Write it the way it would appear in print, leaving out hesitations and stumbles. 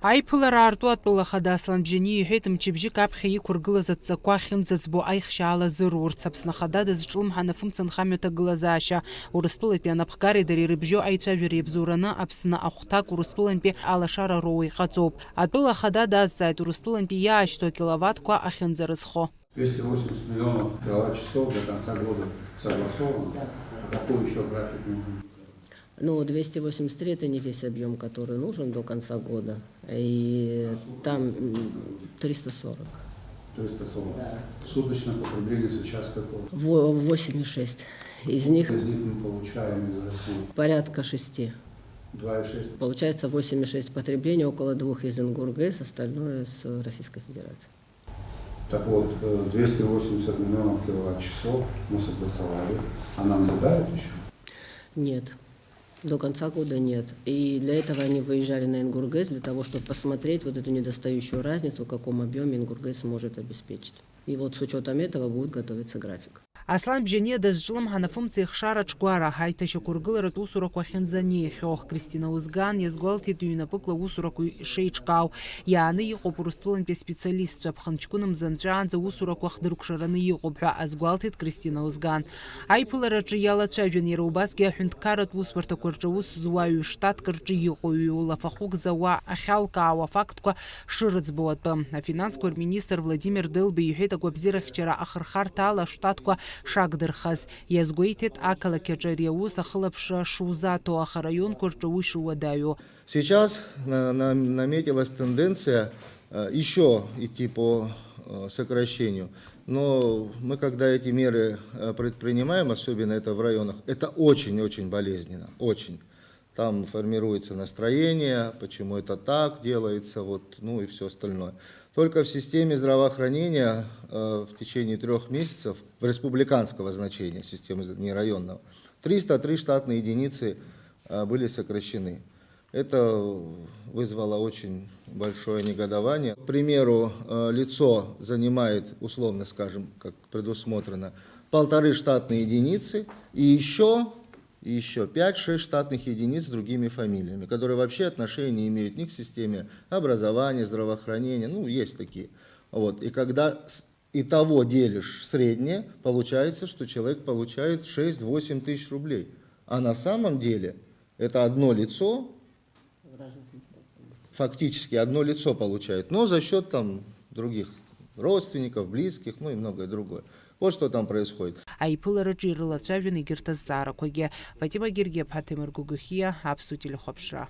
Аиԥылара аарту атәыла хада Аслан Бжьани иҳәеит мчыбжьык аԥхьа иқәыргылаз аҵакқәа ахьынӡаӡбо аихшьаала зырурц Аԥсны Ахада дазҿлымҳан афымца нхамҩа аҭагылазаашьа Урыстәылатәи анапхгареи дареи рыбжьоу аицәажәара иабзоураны Аԥсны ахәҭак Урыстәылантәи алашара роуа иҟаҵоуп. Атәыла ахада дазҵааит Урыстәылантәи иаашьҭу акиловаттқәа ахьынӡарызхо. 280 миллионов киловатт-часов до конца года согласовано. Какой еще график нужен? Ну, 283 – это не весь объем, который нужен до конца года. И там 340. 340. Да. Суточное потребление сейчас какое? 8,6. Из них мы получаем из России? Порядка 6. 2,6. Получается 8,6 потребления, около 2 из Ингургес, остальное с Российской Федерации. Так вот, 280 миллионов киловатт-часов мы согласовали. А нам додают еще? Нет. До конца года нет. И для этого они выезжали на Ингургес, для того, чтобы посмотреть вот эту недостающую разницу, в каком объеме Ингургес может обеспечить. И вот с учетом этого будет готовиться график. Аслан Бжьани дазҿлымҳан афымца ихшараҿ гәара ҳаиҭашьақәыргыларатә усурақәа ахьынӡаниахьоу Кристина Узган иазгәалҭеит ҩнапыкла усурақәа шеиҿкаау. Иааны иҟоуп Урыстәылантәи аспециалистцәа аԥхынҷкәына мзанҵәаанӡа усурақәа хдыркәшараны иҟоуп ҳәа азгәалҭеит Кристина Узган. Аиԥылараҿы иалацәажәан иара убасгьы аҳәынҭқарратә усурақәа рҿы аус зуаҩ штатк рҿы иҟоу иулафахәык зауа ахьалкаауа афактқәа шырыӡбо атәы. Афинансқәа рминистр Владимир Дылба иҳәеит агәабзиарахьчара ахырхарҭа ала штатқәа шагдырхаз. Иазгәеиҭеит ақалақь аҿы ари аус ахылаԥшра шузаҭо, аха раионқәа рҿы уи шуадаҩу. Сейчас наметилась тенденция еще идти по сокращению. Но мы, когда эти меры предпринимаем, особенно это в районах, это очень-очень болезненно, очень. Там формируется настроение, почему это так делается, вот, ну и все остальное. Только в системе здравоохранения в течение 3 месяцев, в республиканского значения, системы не районного, 303 штатные единицы были сокращены. Это вызвало очень большое негодование. К примеру, лицо занимает, условно скажем, как предусмотрено, 1,5 штатные единицы и еще 5-6 штатных единиц с другими фамилиями, которые вообще отношения не имеют ни к системе образования, здравоохранения, ну, есть такие. Вот. И когда итого делишь среднее, получается, что человек получает 6-8 тысяч рублей. А на самом деле это одно лицо, фактически одно лицо получает, но за счет там других родственников, близких, ну и многое другое. Вот что там происходит. Аиԥылараҿы ирылацәажәан егьырҭ азҵаарақәагьы. Фатима Гергиаԥҳа, Ҭемыр Гәыгәхиа, Аԥсуа телехәаԥшра.